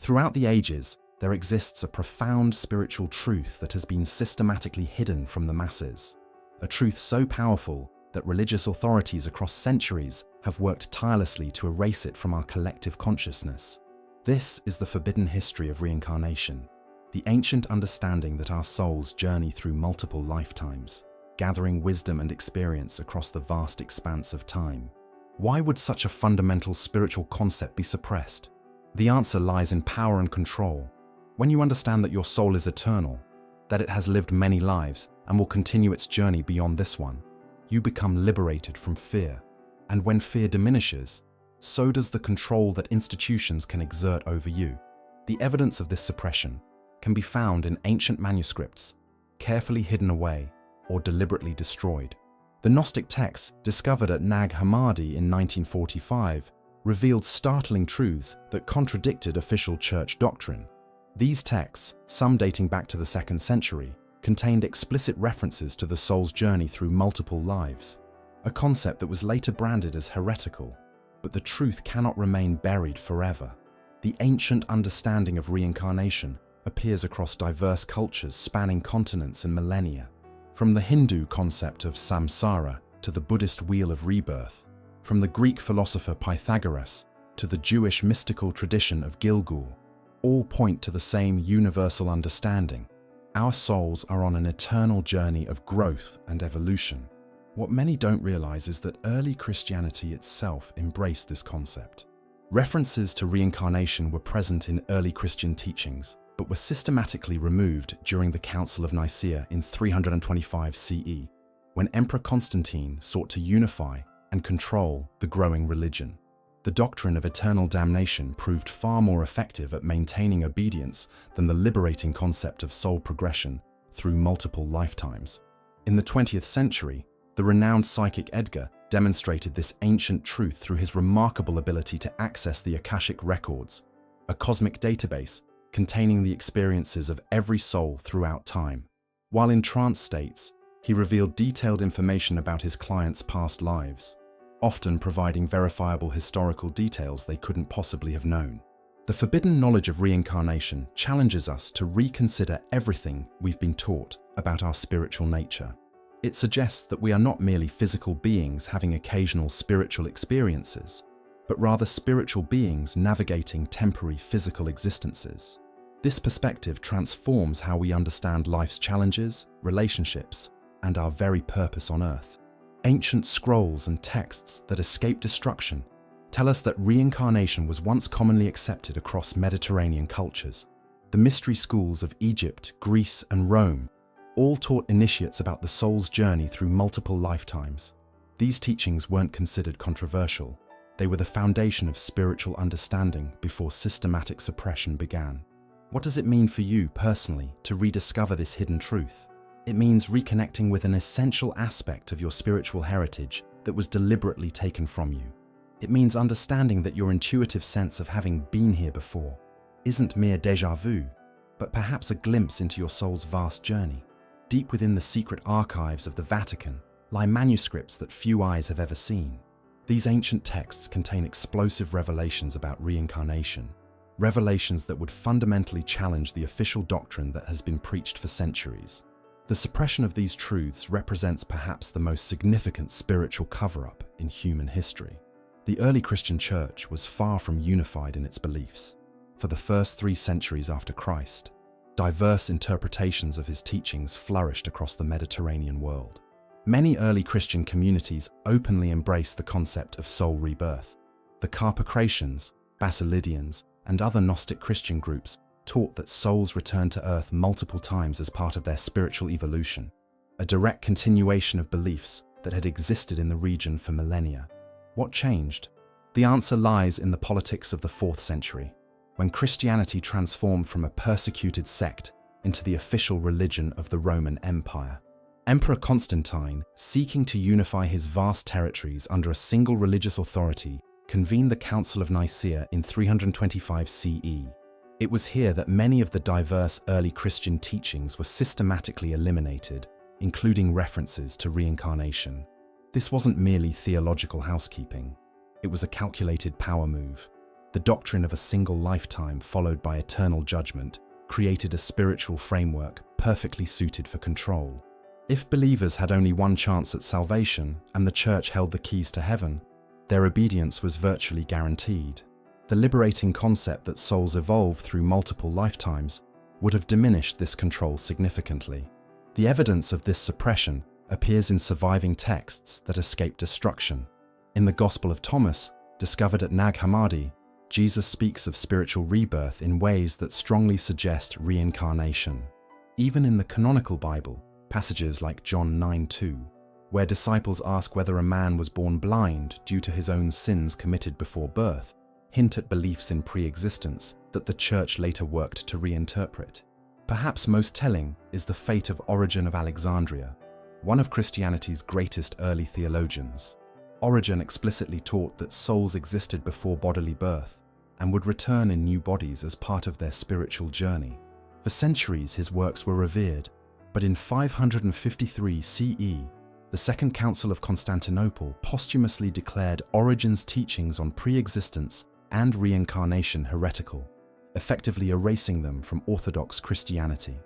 Throughout the ages, there exists a profound spiritual truth that has been systematically hidden from the masses. A truth so powerful that religious authorities across centuries have worked tirelessly to erase it from our collective consciousness. This is the forbidden history of reincarnation, the ancient understanding that our souls journey through multiple lifetimes, gathering wisdom and experience across the vast expanse of time. Why would such a fundamental spiritual concept be suppressed? The answer lies in power and control. When you understand that your soul is eternal, that it has lived many lives and will continue its journey beyond this one, you become liberated from fear. And when fear diminishes, so does the control that institutions can exert over you. The evidence of this suppression can be found in ancient manuscripts, carefully hidden away or deliberately destroyed. The Gnostic texts discovered at Nag Hammadi in 1945 revealed startling truths that contradicted official church doctrine. These texts, some dating back to the 2nd century, contained explicit references to the soul's journey through multiple lives, a concept that was later branded as heretical. But the truth cannot remain buried forever. The ancient understanding of reincarnation appears across diverse cultures spanning continents and millennia. From the Hindu concept of samsara to the Buddhist wheel of rebirth, from the Greek philosopher Pythagoras to the Jewish mystical tradition of Gilgul, all point to the same universal understanding. Our souls are on an eternal journey of growth and evolution. What many don't realize is that early Christianity itself embraced this concept. References to reincarnation were present in early Christian teachings, but were systematically removed during the Council of Nicaea in 325 CE, when Emperor Constantine sought to unify and control the growing religion. The doctrine of eternal damnation proved far more effective at maintaining obedience than the liberating concept of soul progression through multiple lifetimes. In the 20th century, the renowned psychic Edgar demonstrated this ancient truth through his remarkable ability to access the Akashic Records, a cosmic database containing the experiences of every soul throughout time. While in trance states, he revealed detailed information about his clients' past lives, often providing verifiable historical details they couldn't possibly have known. The forbidden knowledge of reincarnation challenges us to reconsider everything we've been taught about our spiritual nature. It suggests that we are not merely physical beings having occasional spiritual experiences, but rather spiritual beings navigating temporary physical existences. This perspective transforms how we understand life's challenges, relationships, and our very purpose on Earth. Ancient scrolls and texts that escape destruction tell us that reincarnation was once commonly accepted across Mediterranean cultures. The mystery schools of Egypt, Greece, and Rome all taught initiates about the soul's journey through multiple lifetimes. These teachings weren't considered controversial. They were the foundation of spiritual understanding before systematic suppression began. What does it mean for you personally to rediscover this hidden truth? It means reconnecting with an essential aspect of your spiritual heritage that was deliberately taken from you. It means understanding that your intuitive sense of having been here before isn't mere déjà vu, but perhaps a glimpse into your soul's vast journey. Deep within the secret archives of the Vatican lie manuscripts that few eyes have ever seen. These ancient texts contain explosive revelations about reincarnation, revelations that would fundamentally challenge the official doctrine that has been preached for centuries. The suppression of these truths represents perhaps the most significant spiritual cover-up in human history. The early Christian church was far from unified in its beliefs. For the first 3 centuries after Christ, diverse interpretations of his teachings flourished across the Mediterranean world. Many early Christian communities openly embraced the concept of soul rebirth. The Carpocratians, Basilidians, and other Gnostic Christian groups taught that souls return to Earth multiple times as part of their spiritual evolution, a direct continuation of beliefs that had existed in the region for millennia. What changed? The answer lies in the politics of the 4th century, when Christianity transformed from a persecuted sect into the official religion of the Roman Empire. Emperor Constantine, seeking to unify his vast territories under a single religious authority, convened the Council of Nicaea in 325 CE. It was here that many of the diverse early Christian teachings were systematically eliminated, including references to reincarnation. This wasn't merely theological housekeeping. It was a calculated power move. The doctrine of a single lifetime followed by eternal judgment created a spiritual framework perfectly suited for control. If believers had only one chance at salvation and the church held the keys to heaven, their obedience was virtually guaranteed. The liberating concept that souls evolve through multiple lifetimes would have diminished this control significantly. The evidence of this suppression appears in surviving texts that escape destruction. In the Gospel of Thomas, discovered at Nag Hammadi, Jesus speaks of spiritual rebirth in ways that strongly suggest reincarnation. Even in the canonical Bible, passages like John 9:2, where disciples ask whether a man was born blind due to his own sins committed before birth, hint at beliefs in pre-existence that the Church later worked to reinterpret. Perhaps most telling is the fate of Origen of Alexandria, one of Christianity's greatest early theologians. Origen explicitly taught that souls existed before bodily birth and would return in new bodies as part of their spiritual journey. For centuries, his works were revered, but in 553 CE, the Second Council of Constantinople posthumously declared Origen's teachings on pre-existence and reincarnation heretical, effectively erasing them from Orthodox Christianity.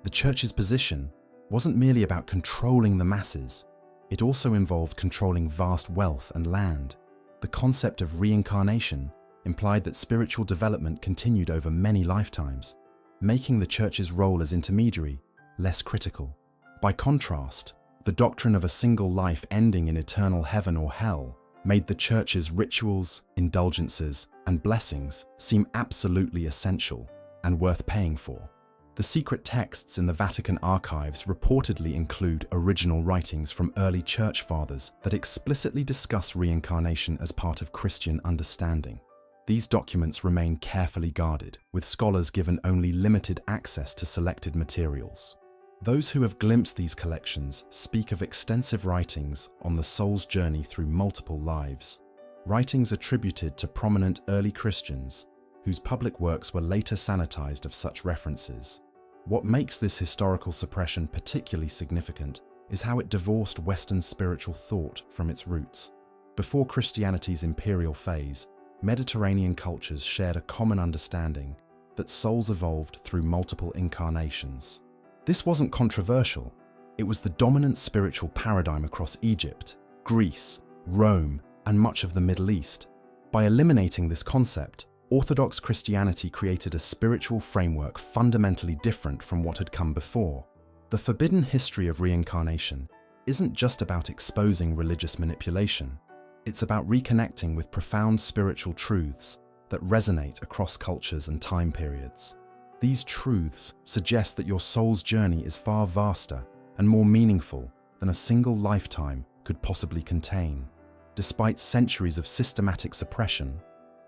The Church's position wasn't merely about controlling the masses, it also involved controlling vast wealth and land. The concept of reincarnation implied that spiritual development continued over many lifetimes, making the Church's role as intermediary less critical. By contrast, the doctrine of a single life ending in eternal heaven or hell made the Church's rituals, indulgences, and blessings seem absolutely essential and worth paying for. The secret texts in the Vatican archives reportedly include original writings from early Church fathers that explicitly discuss reincarnation as part of Christian understanding. These documents remain carefully guarded, with scholars given only limited access to selected materials. Those who have glimpsed these collections speak of extensive writings on the soul's journey through multiple lives, writings attributed to prominent early Christians whose public works were later sanitized of such references. What makes this historical suppression particularly significant is how it divorced Western spiritual thought from its roots. Before Christianity's imperial phase, Mediterranean cultures shared a common understanding that souls evolved through multiple incarnations. This wasn't controversial. It was the dominant spiritual paradigm across Egypt, Greece, Rome, and much of the Middle East. By eliminating this concept, Orthodox Christianity created a spiritual framework fundamentally different from what had come before. The forbidden history of reincarnation isn't just about exposing religious manipulation. It's about reconnecting with profound spiritual truths that resonate across cultures and time periods. These truths suggest that your soul's journey is far vaster and more meaningful than a single lifetime could possibly contain. Despite centuries of systematic suppression,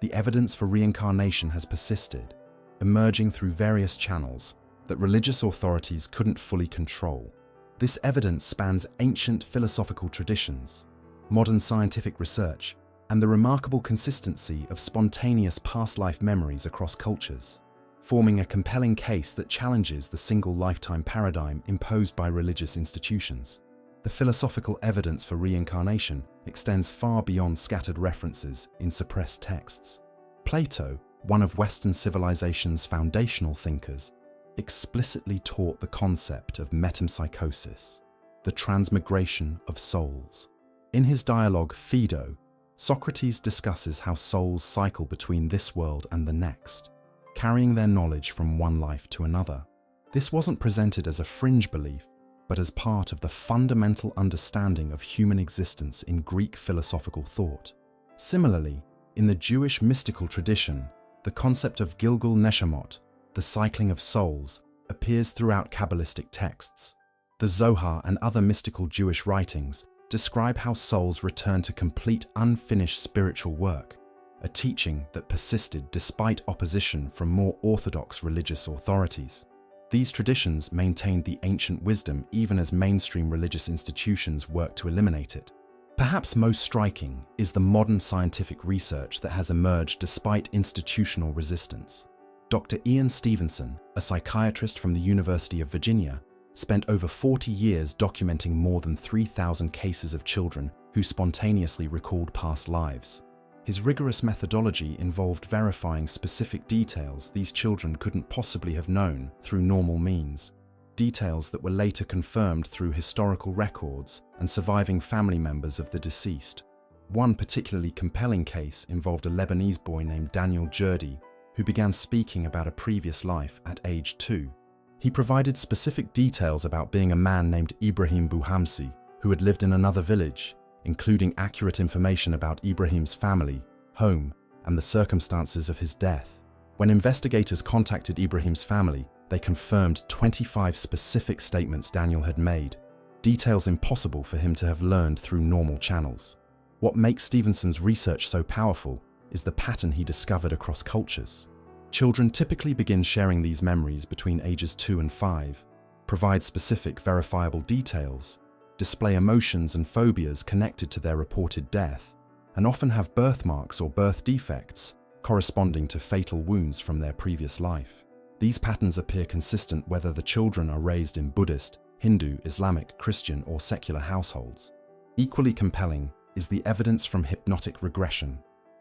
the evidence for reincarnation has persisted, emerging through various channels that religious authorities couldn't fully control. This evidence spans ancient philosophical traditions, modern scientific research, and the remarkable consistency of spontaneous past life memories across cultures, forming a compelling case that challenges the single lifetime paradigm imposed by religious institutions. The philosophical evidence for reincarnation extends far beyond scattered references in suppressed texts. Plato, one of Western civilization's foundational thinkers, explicitly taught the concept of metempsychosis, the transmigration of souls. In his dialogue Phaedo, Socrates discusses how souls cycle between this world and the next, carrying their knowledge from one life to another. This wasn't presented as a fringe belief, but as part of the fundamental understanding of human existence in Greek philosophical thought. Similarly, in the Jewish mystical tradition, the concept of Gilgul Neshamot, the cycling of souls, appears throughout Kabbalistic texts. The Zohar and other mystical Jewish writings describe how souls return to complete unfinished spiritual work, a teaching that persisted despite opposition from more orthodox religious authorities. These traditions maintained the ancient wisdom even as mainstream religious institutions worked to eliminate it. Perhaps most striking is the modern scientific research that has emerged despite institutional resistance. Dr. Ian Stevenson, a psychiatrist from the University of Virginia, spent over 40 years documenting more than 3,000 cases of children who spontaneously recalled past lives. His rigorous methodology involved verifying specific details these children couldn't possibly have known through normal means, details that were later confirmed through historical records and surviving family members of the deceased. One particularly compelling case involved a Lebanese boy named Daniel Jurdi, who began speaking about a previous life at age 2. He provided specific details about being a man named Ibrahim Buhamsi, who had lived in another village, including accurate information about Ibrahim's family, home, and the circumstances of his death. When investigators contacted Ibrahim's family, they confirmed 25 specific statements Daniel had made, details impossible for him to have learned through normal channels. What makes Stevenson's research so powerful is the pattern he discovered across cultures. Children typically begin sharing these memories between ages 2 and 5, provide specific verifiable details, display emotions and phobias connected to their reported death, and often have birthmarks or birth defects corresponding to fatal wounds from their previous life. These patterns appear consistent whether the children are raised in Buddhist, Hindu, Islamic, Christian, or secular households. Equally compelling is the evidence from hypnotic regression,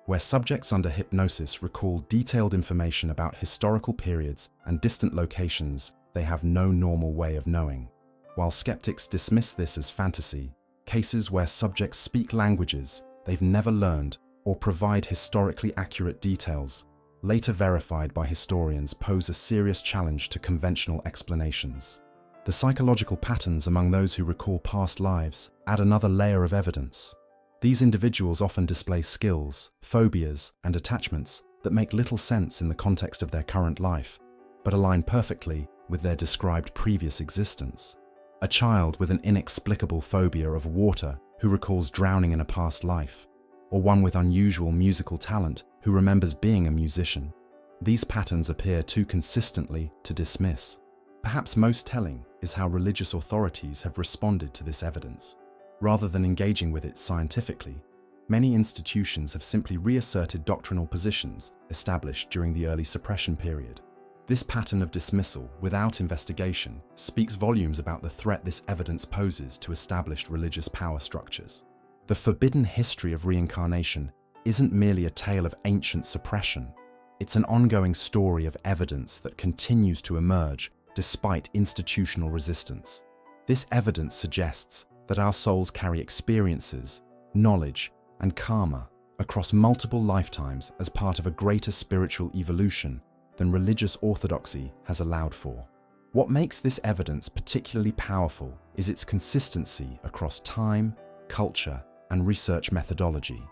where subjects under hypnosis recall detailed information about historical periods and distant locations they have no normal way of knowing. While skeptics dismiss this as fantasy, cases where subjects speak languages they've never learned or provide historically accurate details, later verified by historians, pose a serious challenge to conventional explanations. The psychological patterns among those who recall past lives add another layer of evidence. These individuals often display skills, phobias, and attachments that make little sense in the context of their current life, but align perfectly with their described previous existence. A child with an inexplicable phobia of water who recalls drowning in a past life, or one with unusual musical talent who remembers being a musician. These patterns appear too consistently to dismiss. Perhaps most telling is how religious authorities have responded to this evidence. Rather than engaging with it scientifically, many institutions have simply reasserted doctrinal positions established during the early suppression period. This pattern of dismissal without investigation speaks volumes about the threat this evidence poses to established religious power structures. The forbidden history of reincarnation isn't merely a tale of ancient suppression. It's an ongoing story of evidence that continues to emerge despite institutional resistance. This evidence suggests that our souls carry experiences, knowledge, and karma across multiple lifetimes as part of a greater spiritual evolution than religious orthodoxy has allowed for. What makes this evidence particularly powerful is its consistency across time, culture, and research methodology.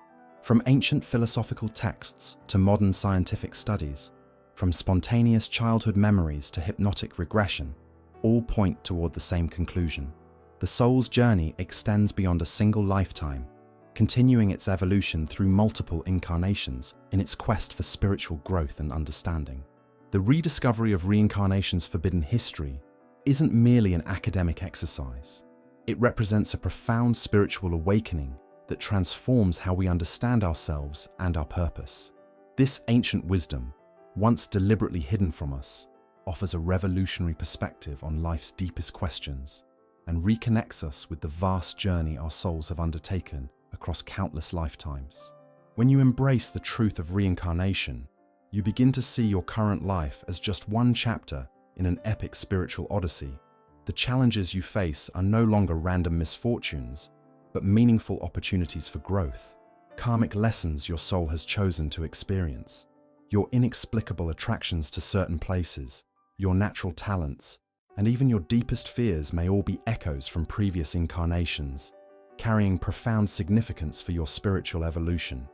From ancient philosophical texts to modern scientific studies, from spontaneous childhood memories to hypnotic regression, all point toward the same conclusion. The soul's journey extends beyond a single lifetime, continuing its evolution through multiple incarnations in its quest for spiritual growth and understanding. The rediscovery of reincarnation's forbidden history isn't merely an academic exercise. It represents a profound spiritual awakening that transforms how we understand ourselves and our purpose. This ancient wisdom, once deliberately hidden from us, offers a revolutionary perspective on life's deepest questions and reconnects us with the vast journey our souls have undertaken across countless lifetimes. When you embrace the truth of reincarnation, you begin to see your current life as just one chapter in an epic spiritual odyssey. The challenges you face are no longer random misfortunes, but meaningful opportunities for growth, karmic lessons your soul has chosen to experience. Your inexplicable attractions to certain places, your natural talents, and even your deepest fears may all be echoes from previous incarnations, carrying profound significance for your spiritual evolution.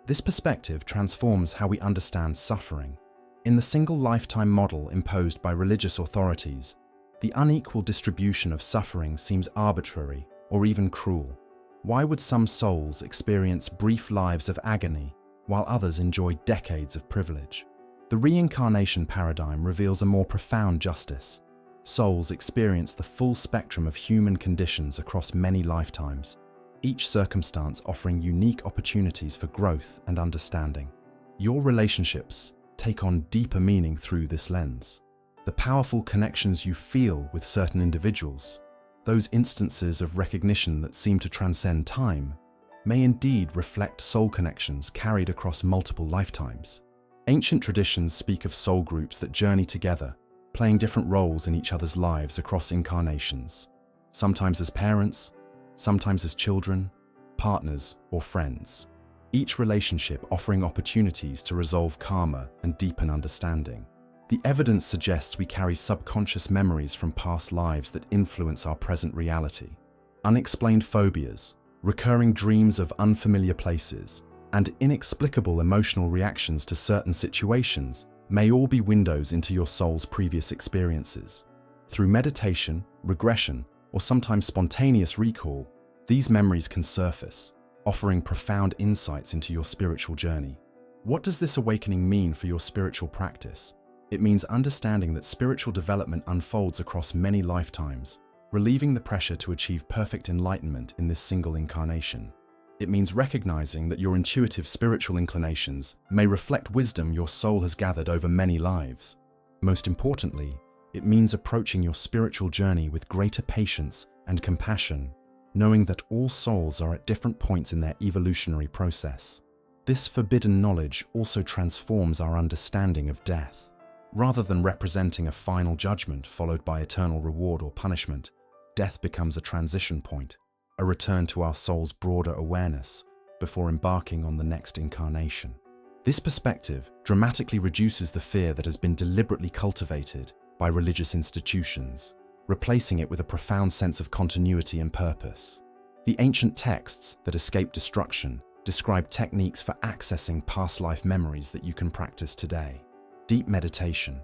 This perspective transforms how we understand suffering. In the single lifetime model imposed by religious authorities, the unequal distribution of suffering seems arbitrary or even cruel. Why would some souls experience brief lives of agony while others enjoy decades of privilege? The reincarnation paradigm reveals a more profound justice. Souls experience the full spectrum of human conditions across many lifetimes, each circumstance offering unique opportunities for growth and understanding. Your relationships take on deeper meaning through this lens. The powerful connections you feel with certain individuals, those instances of recognition that seem to transcend time, may indeed reflect soul connections carried across multiple lifetimes. Ancient traditions speak of soul groups that journey together, playing different roles in each other's lives across incarnations, sometimes as parents, sometimes as children, partners, or friends. Each relationship offering opportunities to resolve karma and deepen understanding. The evidence suggests we carry subconscious memories from past lives that influence our present reality. Unexplained phobias, recurring dreams of unfamiliar places, and inexplicable emotional reactions to certain situations may all be windows into your soul's previous experiences. Through meditation, regression, or sometimes spontaneous recall, these memories can surface, offering profound insights into your spiritual journey. What does this awakening mean for your spiritual practice? It means understanding that spiritual development unfolds across many lifetimes, relieving the pressure to achieve perfect enlightenment in this single incarnation. It means recognizing that your intuitive spiritual inclinations may reflect wisdom your soul has gathered over many lives. Most importantly, it means approaching your spiritual journey with greater patience and compassion, knowing that all souls are at different points in their evolutionary process. This forbidden knowledge also transforms our understanding of death. Rather than representing a final judgment followed by eternal reward or punishment, death becomes a transition point, a return to our soul's broader awareness before embarking on the next incarnation. This perspective dramatically reduces the fear that has been deliberately cultivated by religious institutions, replacing it with a profound sense of continuity and purpose. The ancient texts that escape destruction describe techniques for accessing past life memories that you can practice today. Deep meditation,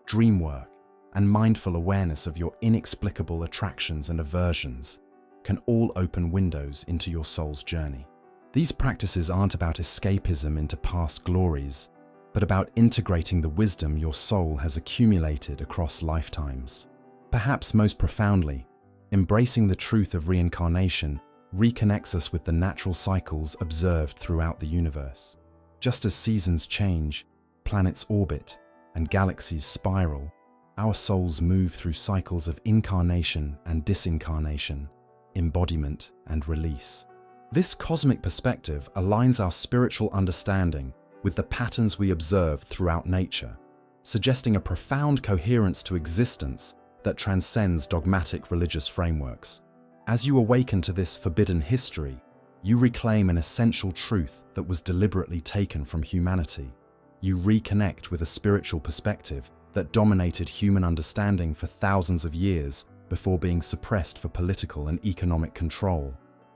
dream work, and mindful awareness of your inexplicable attractions and aversions can all open windows into your soul's journey. These practices aren't about escapism into past glories, but about integrating the wisdom your soul has accumulated across lifetimes. Perhaps most profoundly, embracing the truth of reincarnation reconnects us with the natural cycles observed throughout the universe. Just as seasons change, planets orbit, and galaxies spiral, our souls move through cycles of incarnation and disincarnation, embodiment and release. This cosmic perspective aligns our spiritual understanding with the patterns we observe throughout nature, suggesting a profound coherence to existence that transcends dogmatic religious frameworks. As you awaken to this forbidden history, you reclaim an essential truth that was deliberately taken from humanity. You reconnect with a spiritual perspective that dominated human understanding for thousands of years before being suppressed for political and economic control.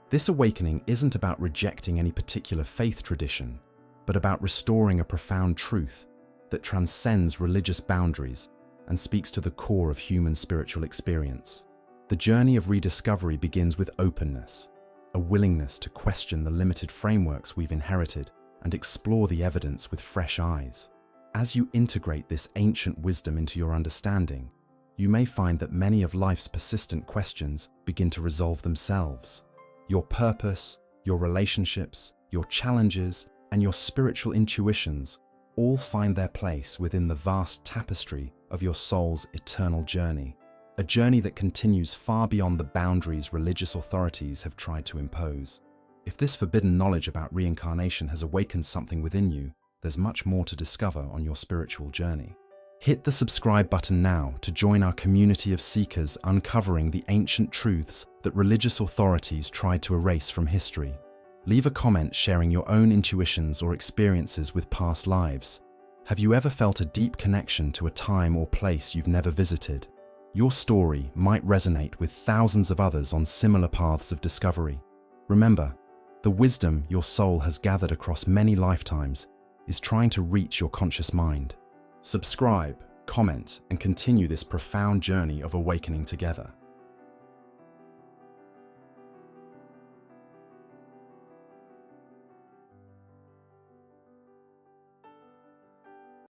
This awakening isn't about rejecting any particular faith tradition, but about restoring a profound truth that transcends religious boundaries and speaks to the core of human spiritual experience. The journey of rediscovery begins with openness, a willingness to question the limited frameworks we've inherited and explore the evidence with fresh eyes. As you integrate this ancient wisdom into your understanding, you may find that many of life's persistent questions begin to resolve themselves. Your purpose, your relationships, your challenges, and your spiritual intuitions all find their place within the vast tapestry of your soul's eternal journey, a journey that continues far beyond the boundaries religious authorities have tried to impose. If this forbidden knowledge about reincarnation has awakened something within you, there's much more to discover on your spiritual journey. Hit the subscribe button now to join our community of seekers uncovering the ancient truths that religious authorities tried to erase from history. Leave a comment sharing your own intuitions or experiences with past lives. Have you ever felt a deep connection to a time or place you've never visited? Your story might resonate with thousands of others on similar paths of discovery. Remember, the wisdom your soul has gathered across many lifetimes is trying to reach your conscious mind. Subscribe, comment, and continue this profound journey of awakening together.